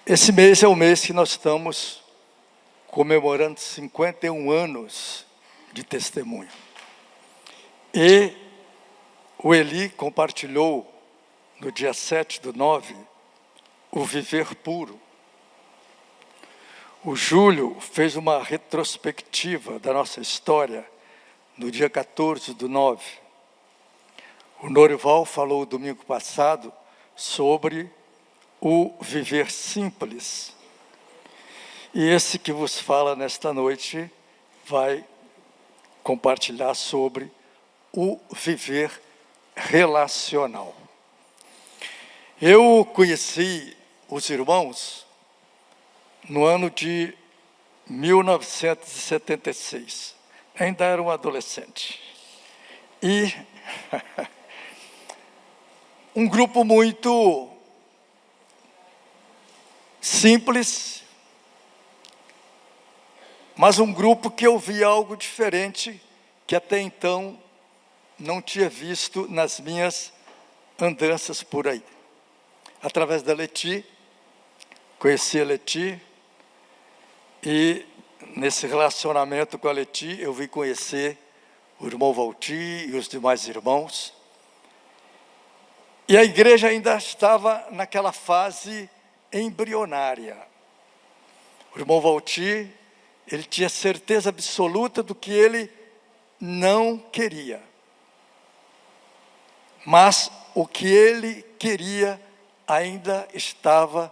Esse mês é o mês que nós estamos comemorando 51 anos de testemunho. E o Eli compartilhou no dia 7/9 o viver puro. O Júlio fez uma retrospectiva da nossa história no dia 14/9. O Norival falou domingo passado sobre o viver simples. E esse que vos fala nesta noite vai compartilhar sobre o viver relacional. Eu conheci os irmãos no ano de 1976. Ainda era um adolescente. E um grupo muito simples, mas um grupo que eu vi algo diferente que até então não tinha visto nas minhas andanças por aí. Através da Leti, conheci a Leti, e nesse relacionamento com a Leti eu vim conhecer o irmão Valti e os demais irmãos. E a igreja ainda estava naquela fase embrionária. O irmão Valti, ele tinha certeza absoluta do que ele não queria. Mas o que ele queria ainda estava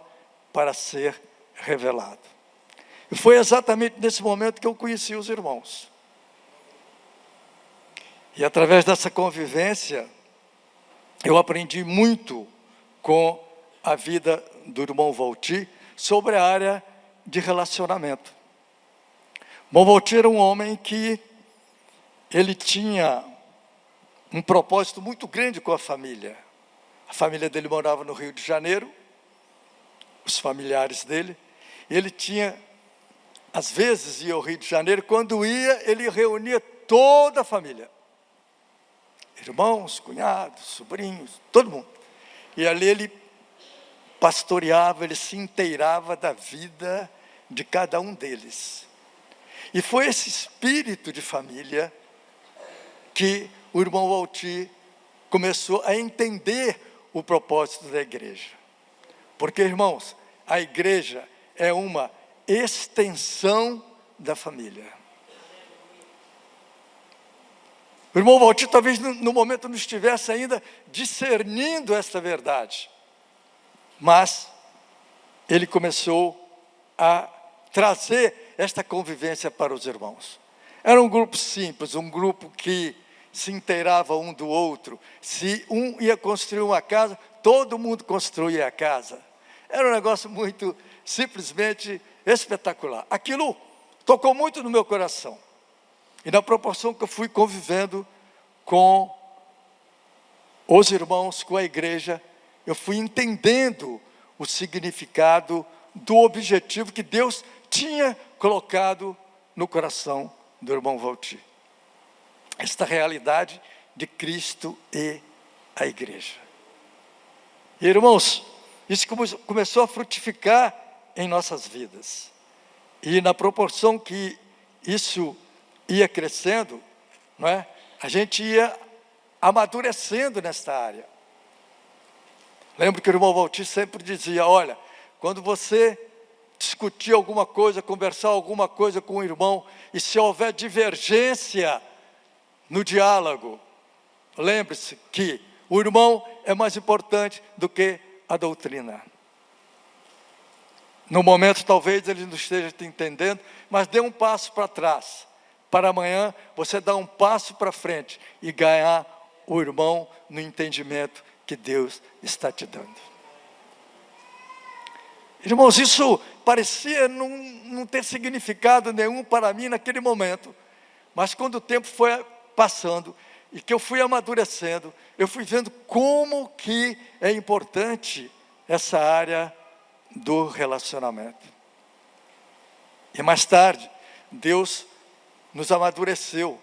para ser revelado. E foi exatamente nesse momento que eu conheci os irmãos. E através dessa convivência, eu aprendi muito com a vida do irmão Valti sobre a área de relacionamento. O irmão Valti era um homem que ele tinha um propósito muito grande com a família. A família dele morava no Rio de Janeiro, os familiares dele. Ele tinha, às vezes ia ao Rio de Janeiro, quando ia, ele reunia toda a família. Irmãos, cunhados, sobrinhos, todo mundo. E ali ele pastoreava, ele se inteirava da vida de cada um deles. E foi esse espírito de família que o irmão Valti começou a entender o propósito da igreja. Porque, irmãos, a igreja é uma extensão da família. O irmão Valti talvez no momento não estivesse ainda discernindo esta verdade. Mas ele começou a trazer esta convivência para os irmãos. Era um grupo simples, um grupo que se inteirava um do outro. Se um ia construir uma casa, todo mundo construía a casa. Era um negócio muito, simplesmente espetacular. Aquilo tocou muito no meu coração. E na proporção que eu fui convivendo com os irmãos, com a igreja, eu fui entendendo o significado do objetivo que Deus tinha colocado no coração do irmão Valti. Esta realidade de Cristo e a igreja. E, irmãos, isso começou a frutificar em nossas vidas. E na proporção que isso ia crescendo, não é? A gente ia amadurecendo nesta área. Lembro que o irmão Valti sempre dizia, olha, quando você discutir alguma coisa, conversar alguma coisa com o irmão, e se houver divergência no diálogo, lembre-se que o irmão é mais importante do que a doutrina. No momento talvez ele não esteja te entendendo, mas dê um passo para trás, para amanhã você dar um passo para frente e ganhar o irmão no entendimento que Deus está te dando. Irmãos, isso parecia não ter significado nenhum para mim naquele momento, mas quando o tempo foi passando e que eu fui amadurecendo, eu fui vendo como que é importante essa área do relacionamento. E mais tarde, Deus nos amadureceu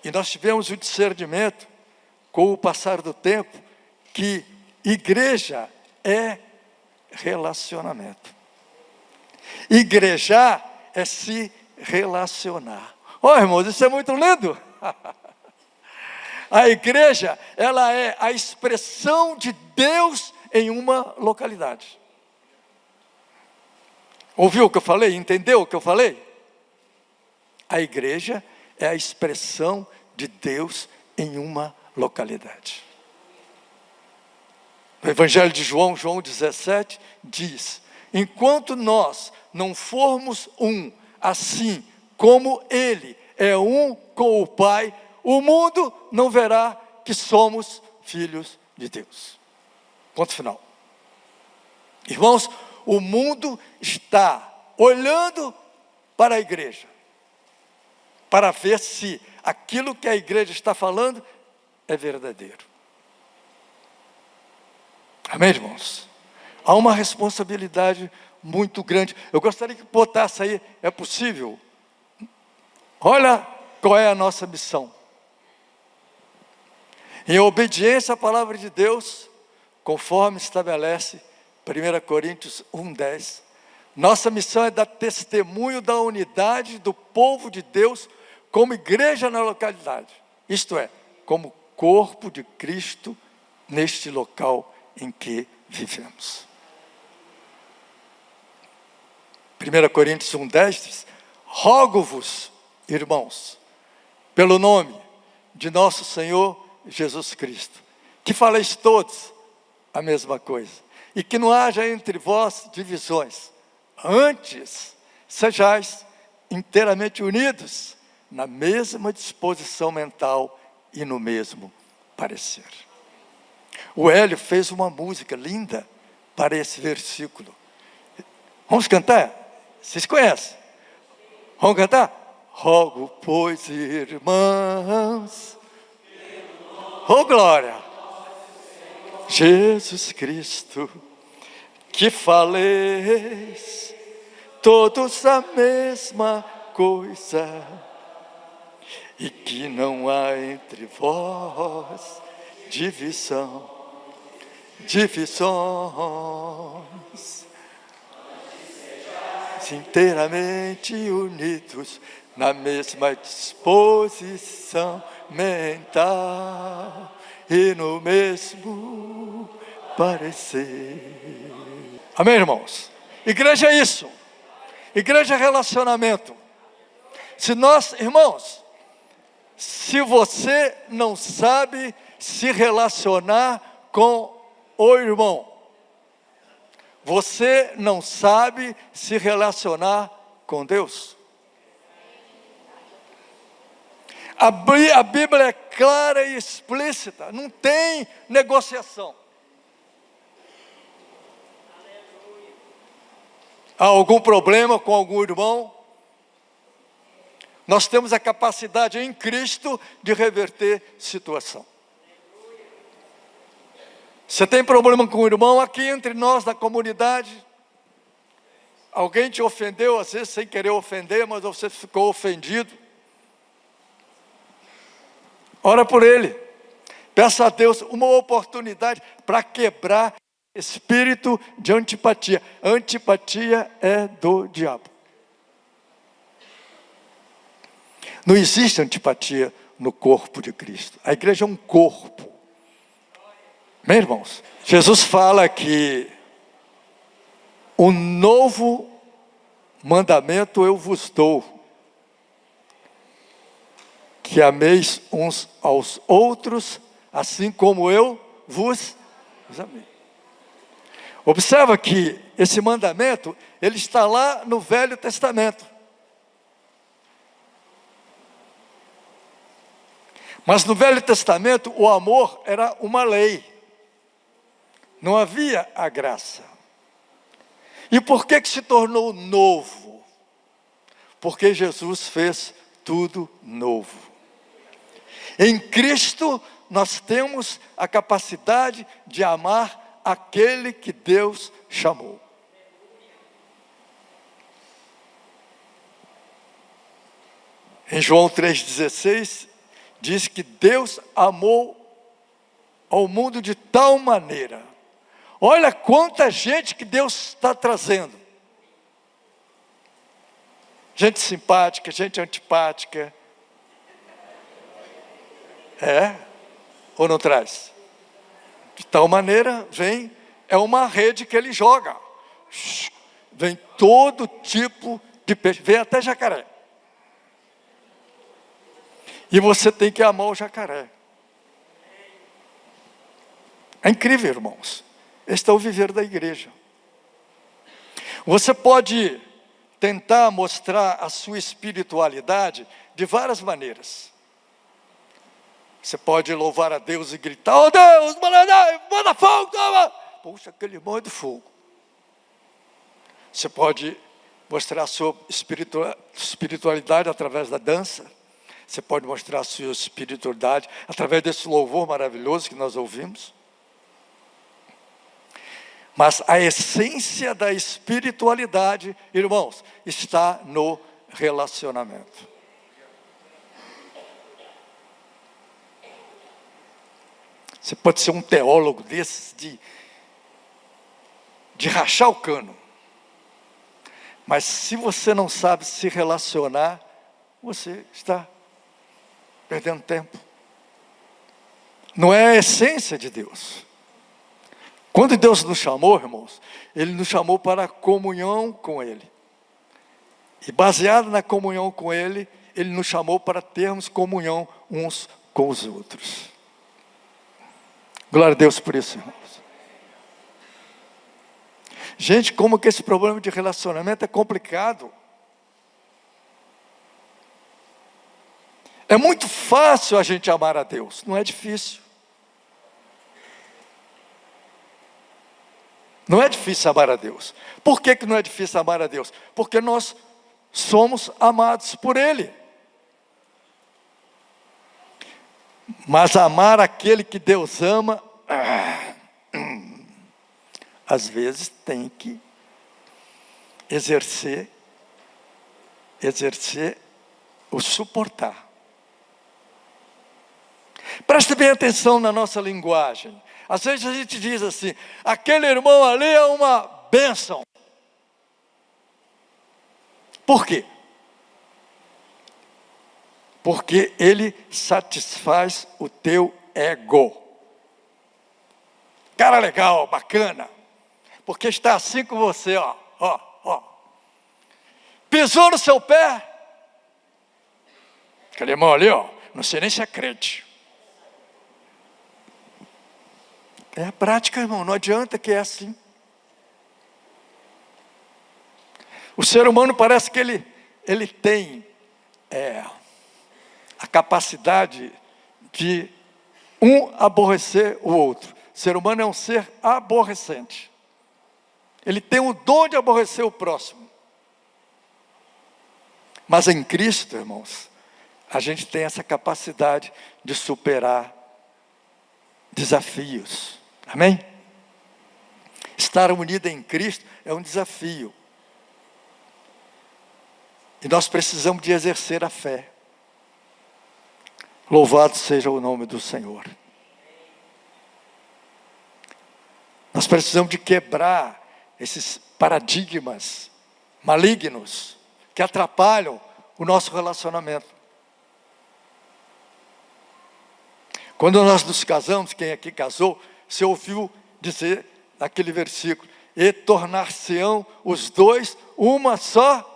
e nós tivemos o discernimento, com o passar do tempo, que igreja é relacionamento. Igrejar é se relacionar. Ó, irmãos, isso é muito lindo. A igreja, ela é a expressão de Deus em uma localidade. Ouviu o que eu falei? Entendeu o que eu falei? A igreja é a expressão de Deus em uma localidade. No Evangelho de João, João 17, diz: enquanto nós não formos um, assim como Ele é um com o Pai, o mundo não verá que somos filhos de Deus. Ponto final. Irmãos, o mundo está olhando para a igreja, para ver se aquilo que a igreja está falando é verdadeiro. Amém, irmãos? Há uma responsabilidade muito grande. Eu gostaria que botasse aí, é possível? Olha qual é a nossa missão. Em obediência à palavra de Deus, conforme estabelece 1 Coríntios 1,10, nossa missão é dar testemunho da unidade do povo de Deus como igreja na localidade. Isto é, como corpo de Cristo neste local em que vivemos. 1 Coríntios 1,10 diz: rogo-vos, irmãos, pelo nome de nosso Senhor Jesus Cristo, que faleis todos a mesma coisa, e que não haja entre vós divisões, antes sejais inteiramente unidos na mesma disposição mental e no mesmo parecer. O Hélio fez uma música linda para esse versículo. Vamos cantar? Vocês conhecem? Vamos cantar? Rogo, pois, irmãos, oh glória, Jesus Cristo, que faleis todos a mesma coisa, e que não há entre vós divisões, inteiramente unidos na mesma disposição mental e no mesmo parecer. Amém, irmãos? Igreja é isso. Igreja é relacionamento. Se nós, irmãos, se você não sabe se relacionar com o irmão, você não sabe se relacionar com Deus. A Bíblia é clara e explícita, não tem negociação. Há algum problema com algum irmão? Nós temos a capacidade em Cristo de reverter situação. Você tem problema com o irmão aqui entre nós na comunidade? Alguém te ofendeu, às vezes sem querer ofender, mas você ficou ofendido. Ora por ele. Peça a Deus uma oportunidade para quebrar espírito de antipatia. Antipatia é do diabo. Não existe antipatia no corpo de Cristo. A igreja é um corpo. Bem, irmãos, Jesus fala que um novo mandamento eu vos dou, que ameis uns aos outros, assim como eu vos amei. Observa que esse mandamento, ele está lá no Velho Testamento. Mas no Velho Testamento, o amor era uma lei. Não havia a graça. E por que se tornou novo? Porque Jesus fez tudo novo. Em Cristo, nós temos a capacidade de amar aquele que Deus chamou. Em João 3,16, diz que Deus amou ao mundo de tal maneira. Olha quanta gente que Deus está trazendo. gente simpática, gente antipática. É? Ou não traz? De tal maneira, é uma rede que ele joga. Vem todo tipo de peixe, vem até jacaré. E você tem que amar o jacaré. É incrível, irmãos. Este é o viver da igreja. Você pode tentar mostrar a sua espiritualidade de várias maneiras. Você pode louvar a Deus e gritar: "Oh Deus, manda fogo, toma!" Poxa, aquele irmão é do fogo. Você pode mostrar a sua espiritualidade através da dança. Você pode mostrar a sua espiritualidade através desse louvor maravilhoso que nós ouvimos. Mas a essência da espiritualidade, irmãos, está no relacionamento. Você pode ser um teólogo desses de rachar o cano. Mas se você não sabe se relacionar, você está perdendo tempo. Não é a essência de Deus. Quando Deus nos chamou, irmãos, Ele nos chamou para a comunhão com Ele. E baseado na comunhão com Ele, Ele nos chamou para termos comunhão uns com os outros. Glória a Deus por isso, irmãos. Gente, como que esse problema de relacionamento é complicado. É muito fácil a gente amar a Deus, não é difícil. Não é difícil amar a Deus. Por que não é difícil amar a Deus? Porque nós somos amados por Ele. Mas amar aquele que Deus ama, às vezes tem que exercer o suportar. Preste bem atenção na nossa linguagem. Às vezes a gente diz assim: aquele irmão ali é uma bênção. Por quê? Porque ele satisfaz o teu ego. Cara legal, bacana. Porque está assim com você, ó. Pisou no seu pé. Aquele irmão ali, ó, não sei nem se é crente. É a prática, irmão, não adianta que é assim. O ser humano parece que ele tem a capacidade de aborrecer o outro. O ser humano é um ser aborrecente. Ele tem o dom de aborrecer o próximo. Mas em Cristo, irmãos, a gente tem essa capacidade de superar desafios. Amém? Estar unido em Cristo é um desafio. E nós precisamos de exercer a fé. Louvado seja o nome do Senhor. Nós precisamos de quebrar esses paradigmas malignos que atrapalham o nosso relacionamento. Quando nós nos casamos, quem aqui casou, você ouviu dizer naquele versículo: e tornar-se-ão os dois uma só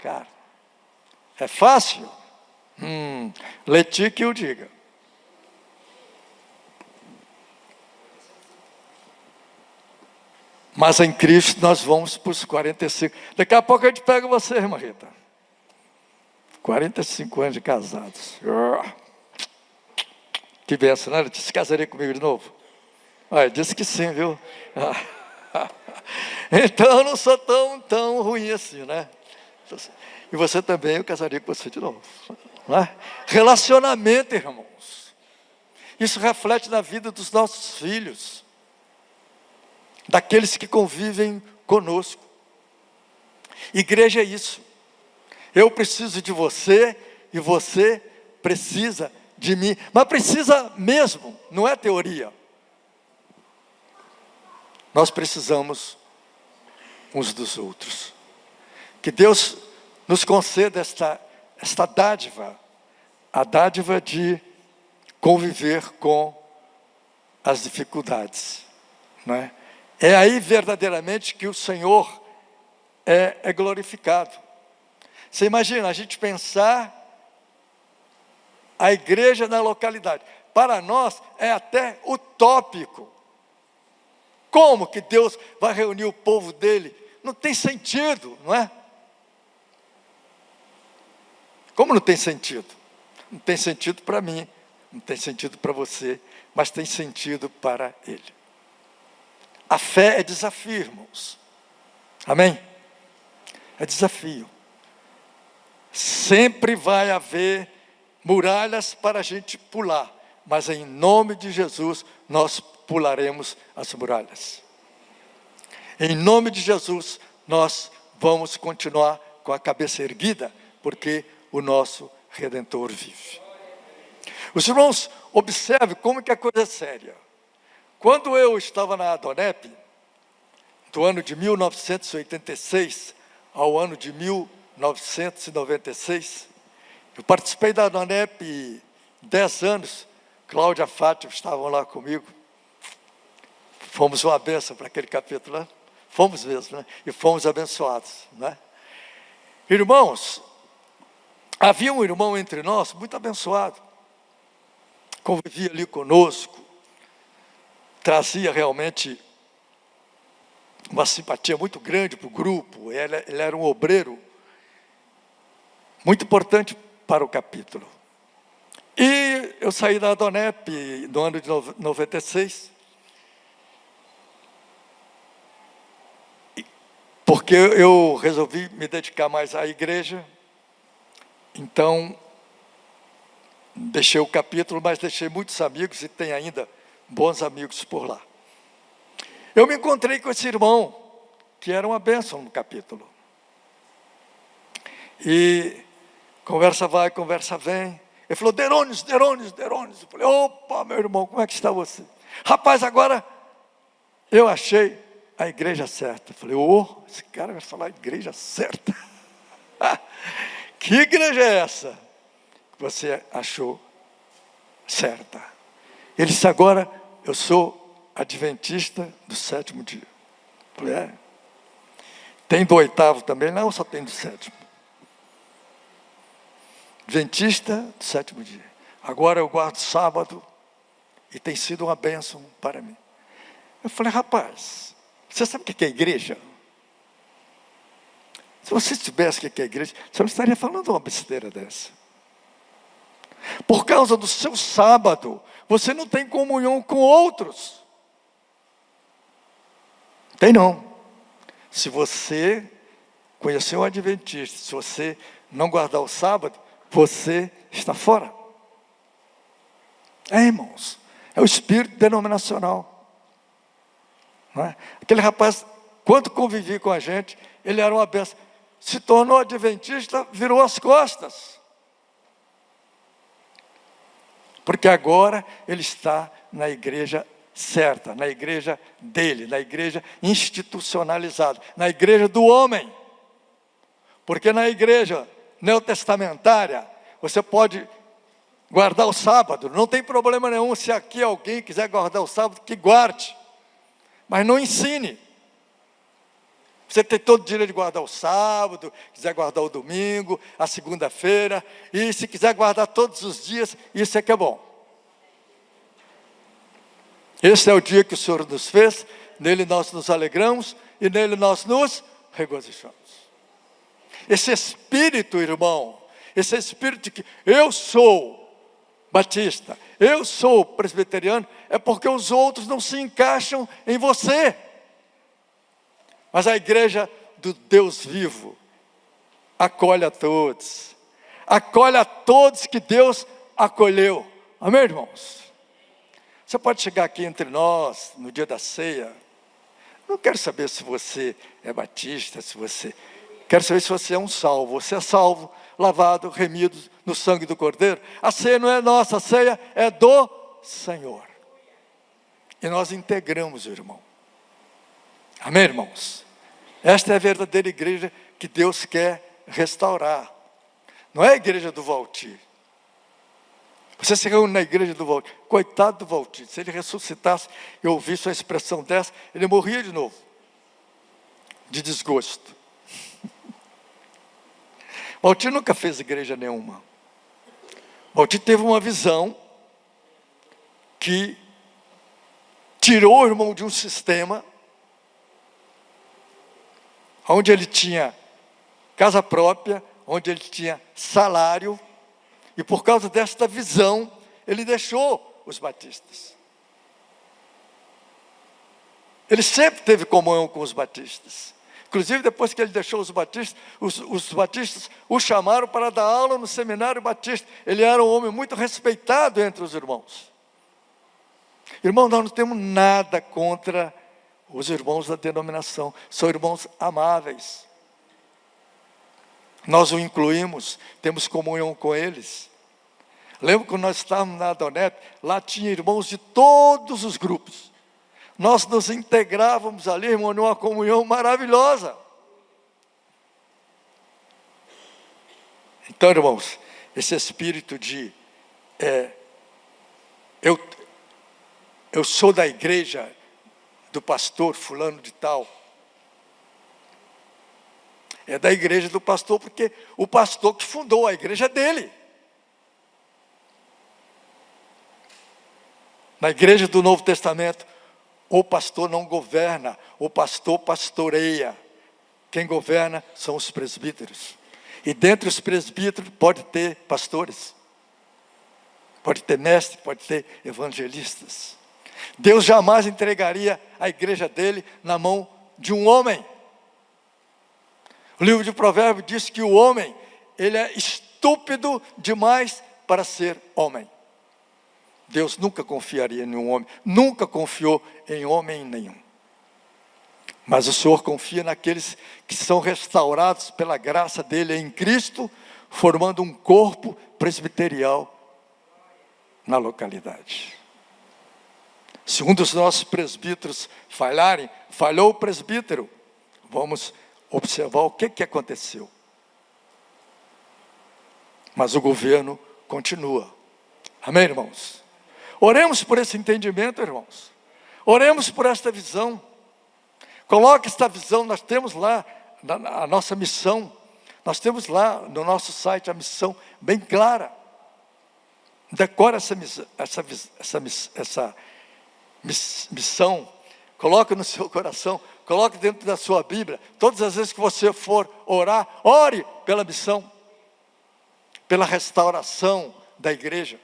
carne. É fácil? Leti que o diga. Mas em Cristo nós vamos para os 45. Daqui a pouco a gente pega você, irmã Rita. 45 anos de casados. Que benção, né? Ela disse: casaria comigo de novo? Disse que sim, viu? Então eu não sou tão ruim assim, né? E você também, eu casaria com você de novo. Não é? Relacionamento, irmãos. Isso reflete na vida dos nossos filhos, daqueles que convivem conosco. Igreja é isso. Eu preciso de você e você precisa de mim. Mas precisa mesmo, não é teoria. Nós precisamos uns dos outros. Que Deus nos conceda esta dádiva, a dádiva de conviver com as dificuldades, não é? É aí verdadeiramente que o Senhor é glorificado. Você imagina a gente pensar a igreja na localidade. Para nós é até utópico. Como que Deus vai reunir o povo dele? Não tem sentido, não é? Como não tem sentido? Não tem sentido para mim, não tem sentido para você, mas tem sentido para ele. A fé é desafio, irmãos. Amém? É desafio. Sempre vai haver muralhas para a gente pular, mas em nome de Jesus nós pularemos as muralhas. Em nome de Jesus nós vamos continuar com a cabeça erguida, porque o nosso Redentor vive. Os irmãos, observe como que a coisa é séria. Quando eu estava na Adonep, do ano de 1986 ao ano de 1996, eu participei da Adonep 10 anos, Cláudia e Fátima estavam lá comigo, fomos uma bênção para aquele capítulo, né? Fomos mesmo, né? E fomos abençoados, né? Irmãos, havia um irmão entre nós, muito abençoado, convivia ali conosco, trazia realmente uma simpatia muito grande para o grupo, ele era um obreiro muito importante para o capítulo. E eu saí da Adonep no ano de 96, porque eu resolvi me dedicar mais à igreja, então deixei o capítulo, mas deixei muitos amigos e tenho ainda bons amigos por lá. Eu me encontrei com esse irmão, que era uma bênção no capítulo. E conversa vai, conversa vem. Ele falou, Derônios. Eu falei, opa, meu irmão, como é que está você? Rapaz, agora eu achei a igreja certa. Eu falei, esse cara vai falar igreja certa. Que igreja é essa que você achou certa? Ele disse, agora eu sou adventista do 7º dia. Eu falei, tem do 8º também? Não, só tem do 7º. Adventista do 7º dia. Agora eu guardo sábado e tem sido uma bênção para mim. Eu falei, rapaz, você sabe o que é igreja? Se você soubesse o que é igreja, você não estaria falando uma besteira dessa. Por causa do seu sábado, você não tem comunhão com outros. Tem não. Se você conhecer um adventista, se você não guardar o sábado, você está fora. Irmãos, é o espírito denominacional. Não é? Aquele rapaz, quando convivia com a gente, ele era uma bênção. Se tornou adventista, virou as costas. Porque agora ele está na igreja certa, na igreja dele, na igreja institucionalizada, na igreja do homem. Porque na igreja neotestamentária, você pode guardar o sábado, não tem problema nenhum se aqui alguém quiser guardar o sábado, que guarde, mas não ensine. Você tem todo o direito de guardar o sábado, quiser guardar o domingo, a segunda-feira, e se quiser guardar todos os dias, isso é que é bom. Esse é o dia que o Senhor nos fez, nele nós nos alegramos, e nele nós nos regozijamos. Esse espírito, irmão, esse espírito de que eu sou batista, eu sou presbiteriano, é porque os outros não se encaixam em você. Mas a igreja do Deus vivo acolhe a todos que Deus acolheu. Amém, irmãos? Você pode chegar aqui entre nós no dia da ceia. Não quero saber se você é batista, quero saber se você é um salvo. Você é salvo, lavado, remido no sangue do Cordeiro. A ceia não é nossa, a ceia é do Senhor. E nós integramos o irmão. Amém, irmãos? Esta é a verdadeira igreja que Deus quer restaurar. Não é a igreja do Valtir. Você se reúne na igreja do Valtir. Coitado do Valtir, se ele ressuscitasse e ouvisse uma expressão dessa, ele morria de novo, de desgosto. Valtir nunca fez igreja nenhuma. Valtir teve uma visão que tirou o irmão de um sistema onde ele tinha casa própria, onde ele tinha salário, e por causa desta visão, ele deixou os batistas. Ele sempre teve comunhão com os batistas. Inclusive, depois que ele deixou os batistas, os batistas o chamaram para dar aula no seminário batista. Ele era um homem muito respeitado entre os irmãos. Irmãos, nós não temos nada contra os irmãos da denominação. São irmãos amáveis. Nós o incluímos, temos comunhão com eles. Lembro quando nós estávamos na Adonep, lá tinha irmãos de todos os grupos. Nós nos integrávamos ali, irmão, numa comunhão maravilhosa. Então, irmãos, esse espírito de eu sou da igreja do pastor fulano de tal. É da igreja do pastor, porque o pastor que fundou a igreja dele. Na igreja do Novo Testamento, o pastor não governa, o pastor pastoreia. Quem governa são os presbíteros. E dentre os presbíteros pode ter pastores, pode ter mestres, pode ter evangelistas. Deus jamais entregaria a igreja dele na mão de um homem. O livro de Provérbios diz que o homem, ele é estúpido demais para ser homem. Deus nunca confiaria em um homem, nunca confiou em homem nenhum. Mas o Senhor confia naqueles que são restaurados pela graça dele em Cristo, formando um corpo presbiterial na localidade. Se um dos nossos presbíteros falharem, falhou o presbítero, vamos observar o que aconteceu. Mas o governo continua. Amém, irmãos? Oremos por esse entendimento, irmãos. Oremos por esta visão. Coloque esta visão, nós temos lá a nossa missão. Nós temos lá no nosso site a missão bem clara. Decora essa missão. Coloque no seu coração. Coloque dentro da sua Bíblia. Todas as vezes que você for orar, ore pela missão. Pela restauração da igreja.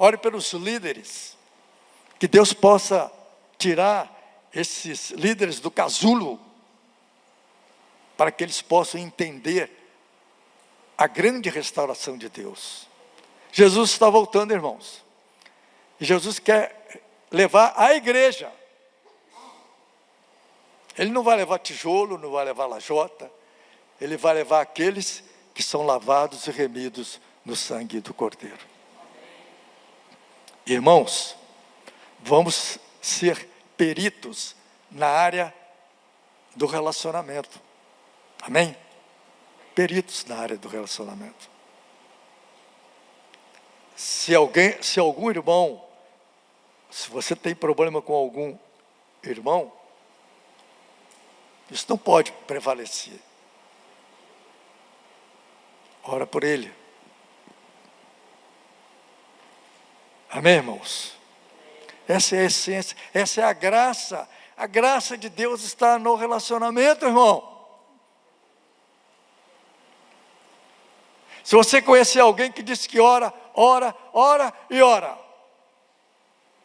Ore pelos líderes, que Deus possa tirar esses líderes do casulo, para que eles possam entender a grande restauração de Deus. Jesus está voltando, irmãos, e Jesus quer levar a igreja. Ele não vai levar tijolo, não vai levar lajota, ele vai levar aqueles que são lavados e remidos no sangue do Cordeiro. Irmãos, vamos ser peritos na área do relacionamento. Amém? Peritos na área do relacionamento. Se algum irmão, se você tem problema com algum irmão, isso não pode prevalecer. Ora por ele. Amém, irmãos? Essa é a essência, essa é a graça. A graça de Deus está no relacionamento, irmão. Se você conhecer alguém que diz que ora, e ora.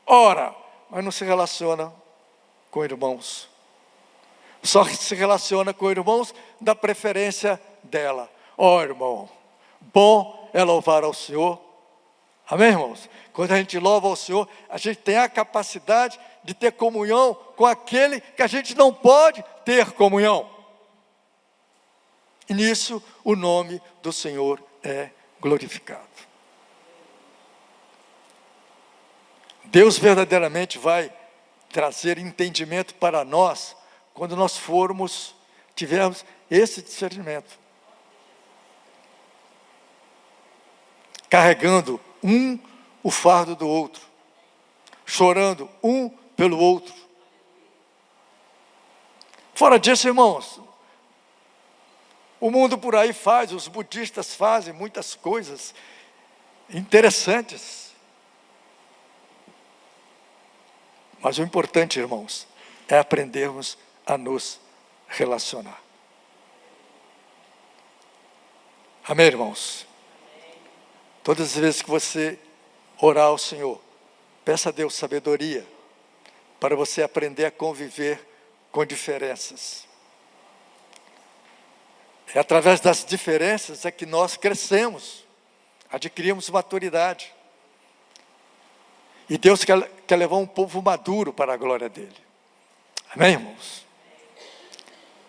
Ora, mas não se relaciona com irmãos. Só se relaciona com irmãos da preferência dela. Irmão, bom é louvar ao Senhor. Amém, irmãos? Quando a gente louva ao Senhor, a gente tem a capacidade de ter comunhão com aquele que a gente não pode ter comunhão. E nisso o nome do Senhor é glorificado. Deus verdadeiramente vai trazer entendimento para nós quando nós tivermos esse discernimento. Carregando o fardo do outro, chorando um pelo outro. Fora disso, irmãos, o mundo por aí faz, os budistas fazem muitas coisas interessantes. Mas o importante, irmãos, é aprendermos a nos relacionar. Amém, irmãos? Todas as vezes que você orar ao Senhor, peça a Deus sabedoria para você aprender a conviver com diferenças. É através das diferenças é que nós crescemos, adquirimos maturidade. E Deus quer levar um povo maduro para a glória dele. Amém, irmãos?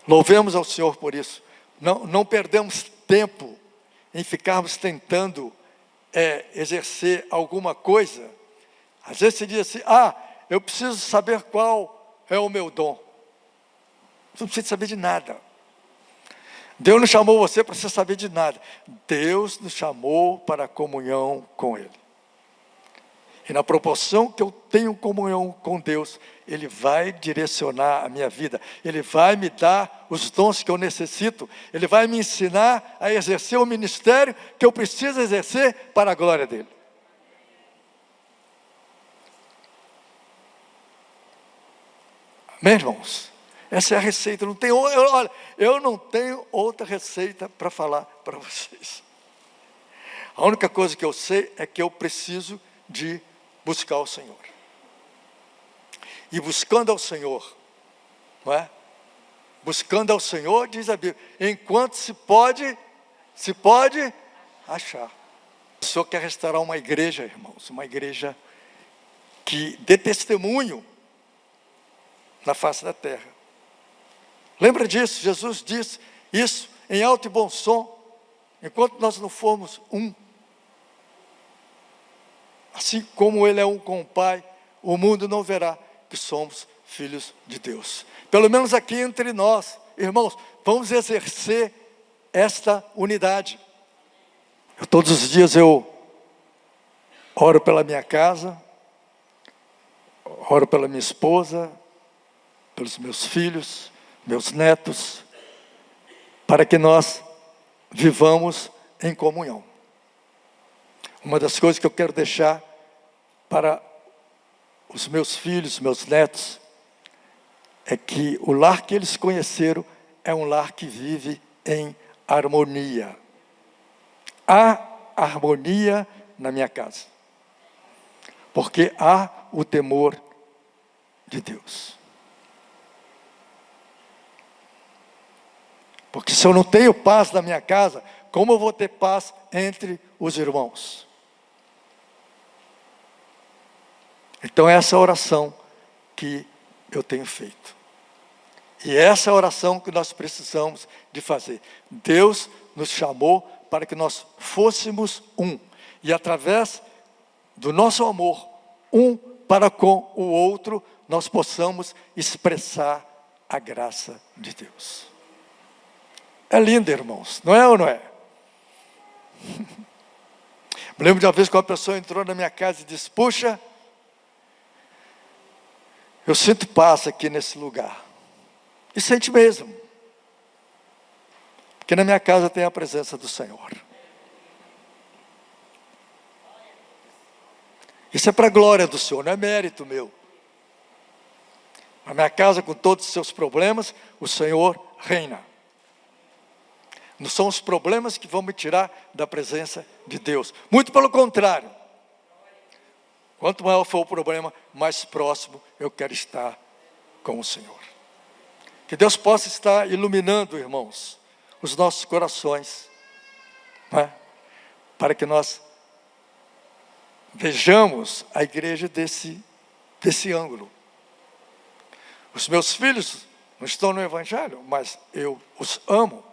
Louvemos ao Senhor por isso. Não perdemos tempo em ficarmos tentando exercer alguma coisa. Às vezes você diz assim, eu preciso saber qual é o meu dom. Você não precisa saber de nada. Deus não chamou você para você saber de nada. Deus nos chamou para a comunhão com Ele. E na proporção que eu tenho comunhão com Deus, Ele vai direcionar a minha vida. Ele vai me dar os dons que eu necessito. Ele vai me ensinar a exercer o ministério que eu preciso exercer para a glória dEle. Amém, irmãos? Essa é a receita. Eu não tenho outra receita para falar para vocês. A única coisa que eu sei é que eu preciso de buscar o Senhor. E buscando ao Senhor, não é? Buscando ao Senhor, diz a Bíblia, enquanto se pode achar. O Senhor quer restaurar uma igreja, irmãos, uma igreja que dê testemunho na face da terra. Lembra disso? Jesus disse isso em alto e bom som, enquanto nós não formos um. Assim como Ele é um com o Pai, o mundo não verá que somos filhos de Deus. Pelo menos aqui entre nós, irmãos, vamos exercer esta unidade. Todos os dias eu oro pela minha casa, oro pela minha esposa, pelos meus filhos, meus netos, para que nós vivamos em comunhão. Uma das coisas que eu quero deixar para os meus filhos, meus netos, é que o lar que eles conheceram é um lar que vive em harmonia. Há harmonia na minha casa, porque há o temor de Deus. Porque se eu não tenho paz na minha casa, como eu vou ter paz entre os irmãos? Então essa é a oração que eu tenho feito. E essa é a oração que nós precisamos de fazer. Deus nos chamou para que nós fôssemos um. E através do nosso amor, um para com o outro, nós possamos expressar a graça de Deus. É lindo, irmãos, não é ou não é? Me lembro de uma vez que uma pessoa entrou na minha casa e disse, puxa, eu sinto paz aqui nesse lugar. E sente mesmo. Porque na minha casa tem a presença do Senhor. Isso é para a glória do Senhor, não é mérito meu. Na minha casa, com todos os seus problemas, o Senhor reina. Não são os problemas que vão me tirar da presença de Deus. Muito pelo contrário. Quanto maior for o problema, mais próximo eu quero estar com o Senhor. Que Deus possa estar iluminando, irmãos, os nossos corações, não é? Para que nós vejamos a igreja desse ângulo. Os meus filhos não estão no Evangelho, mas eu os amo.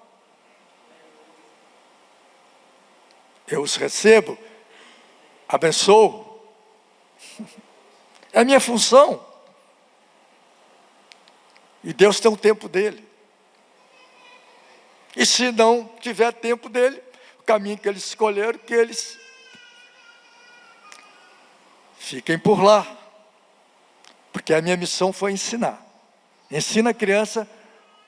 Eu os recebo, abençoo. É a minha função. E Deus tem um tempo dele. E se não tiver tempo dele, o caminho que eles escolheram, que eles fiquem por lá. Porque a minha missão foi ensinar. Ensina a criança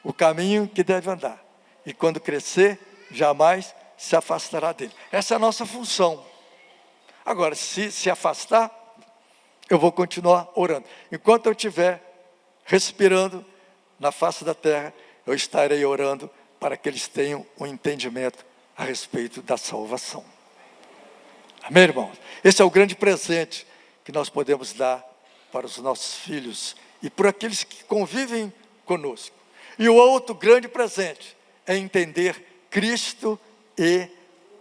o caminho que deve andar. E quando crescer, jamais se afastará dele. Essa é a nossa função. Agora, se afastar, eu vou continuar orando. Enquanto eu estiver respirando na face da terra, eu estarei orando para que eles tenham um entendimento a respeito da salvação. Amém, irmãos? Esse é o grande presente que nós podemos dar para os nossos filhos e por aqueles que convivem conosco. E o outro grande presente é entender Cristo e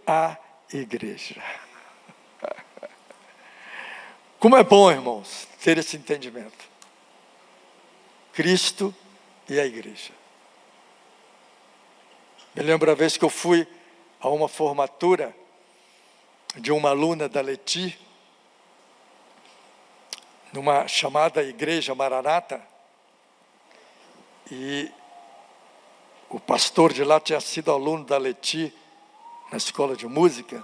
a igreja. Como é bom, irmãos, ter esse entendimento. Cristo e a igreja. Me lembro a vez que eu fui a uma formatura de uma aluna da Leti, numa chamada Igreja Maranata, e o pastor de lá tinha sido aluno da Leti na escola de música,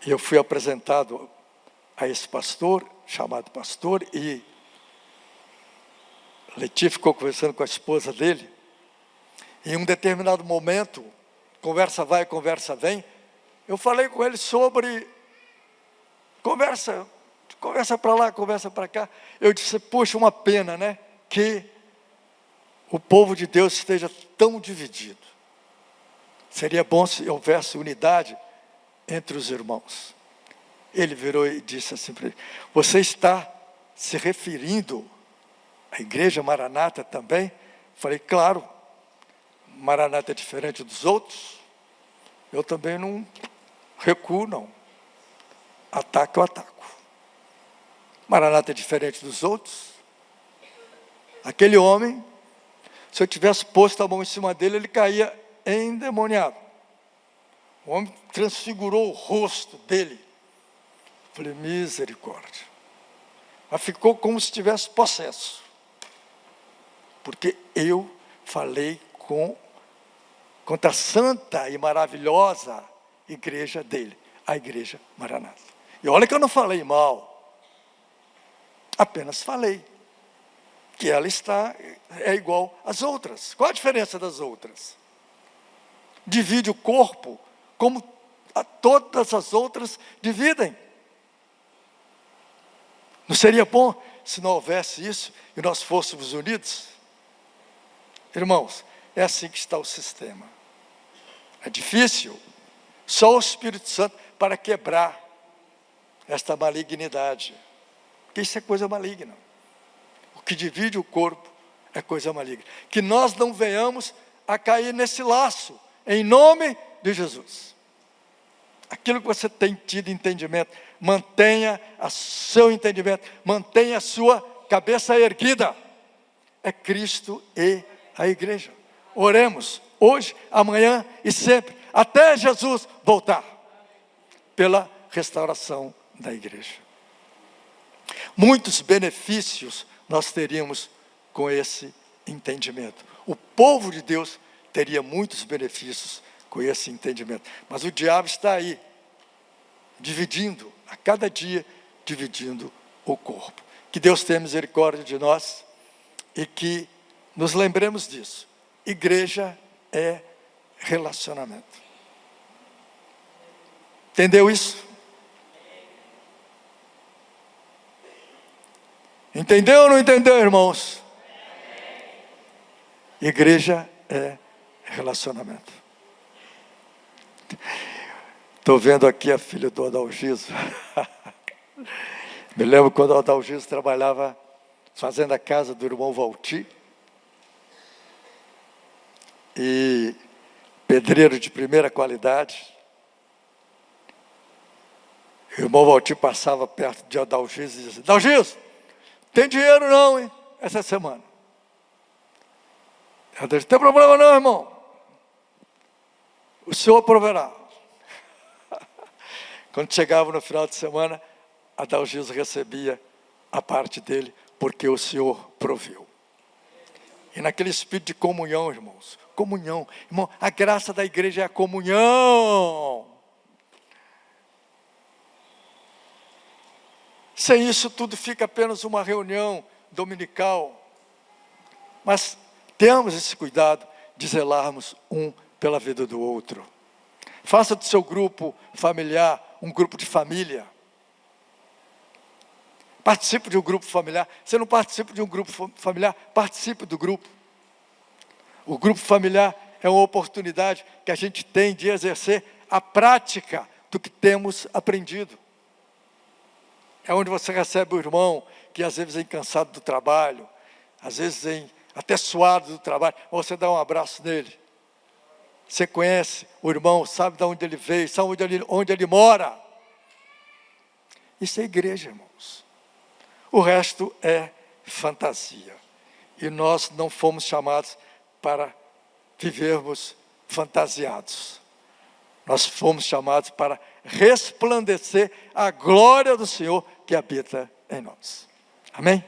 e eu fui apresentado a esse pastor, chamado pastor, e Leti ficou conversando com a esposa dele. Em um determinado momento, conversa vai, conversa vem, eu falei com ele sobre conversa para lá, conversa para cá. Eu disse, poxa, uma pena, né? Que o povo de Deus esteja tão dividido. Seria bom se houvesse unidade entre os irmãos. Ele virou e disse assim para ele, você está se referindo à Igreja Maranata também? Falei, claro, Maranata é diferente dos outros. Eu também não recuo, não. Ataque, eu ataco. Maranata é diferente dos outros. Aquele homem, se eu tivesse posto a mão em cima dele, ele caía endemoniado. O homem transfigurou o rosto dele. Falei, misericórdia. Mas ficou como se tivesse possesso. Porque eu falei contra a santa e maravilhosa igreja dele, a Igreja Maranata. E olha que eu não falei mal. Apenas falei que ela é igual às outras. Qual a diferença das outras? Divide o corpo como todas as outras dividem. Não seria bom se não houvesse isso e nós fôssemos unidos? Irmãos, é assim que está o sistema. É difícil. Só o Espírito Santo para quebrar esta malignidade. Porque isso é coisa maligna. O que divide o corpo é coisa maligna. Que nós não venhamos a cair nesse laço, em nome de Jesus. Aquilo que você tem tido entendimento, mantenha o seu entendimento, mantenha a sua cabeça erguida. É Cristo e a igreja. Oremos hoje, amanhã e sempre, até Jesus voltar, pela restauração da igreja. Muitos benefícios nós teríamos com esse entendimento. O povo de Deus teria muitos benefícios com esse entendimento. Mas o diabo está aí, dividindo, a cada dia, dividindo o corpo. Que Deus tenha misericórdia de nós e que nos lembremos disso. Igreja é relacionamento. Entendeu isso? Entendeu ou não entendeu, irmãos? Igreja é relacionamento. Estou vendo aqui a filha do Adalgiso. Me lembro quando o Adalgiso trabalhava fazendo a casa do irmão Valti. E pedreiro de primeira qualidade. O irmão Valti passava perto de Adalgiso e dizia assim, Adalgiso, tem dinheiro não, hein, essa semana. Adalgiso, não tem problema não, irmão. O Senhor proverá. Quando chegava no final de semana, Adalgiso recebia a parte dele, porque o Senhor proveu. E naquele espírito de comunhão, irmãos. Comunhão. Irmão, a graça da igreja é a comunhão. Sem isso tudo fica apenas uma reunião dominical. Mas temos esse cuidado de zelarmos um pela vida do outro. Faça do seu grupo familiar um grupo de família. Participe de um grupo familiar. Você não participa de um grupo familiar, participe do grupo. O grupo familiar é uma oportunidade que a gente tem de exercer a prática do que temos aprendido. É onde você recebe o irmão que às vezes vem cansado do trabalho, às vezes vem até suado do trabalho, você dá um abraço nele. Você conhece o irmão, sabe de onde ele veio, sabe onde ele mora. Isso é igreja, irmãos. O resto é fantasia. E nós não fomos chamados para vivermos fantasiados. Nós fomos chamados para resplandecer a glória do Senhor que habita em nós. Amém?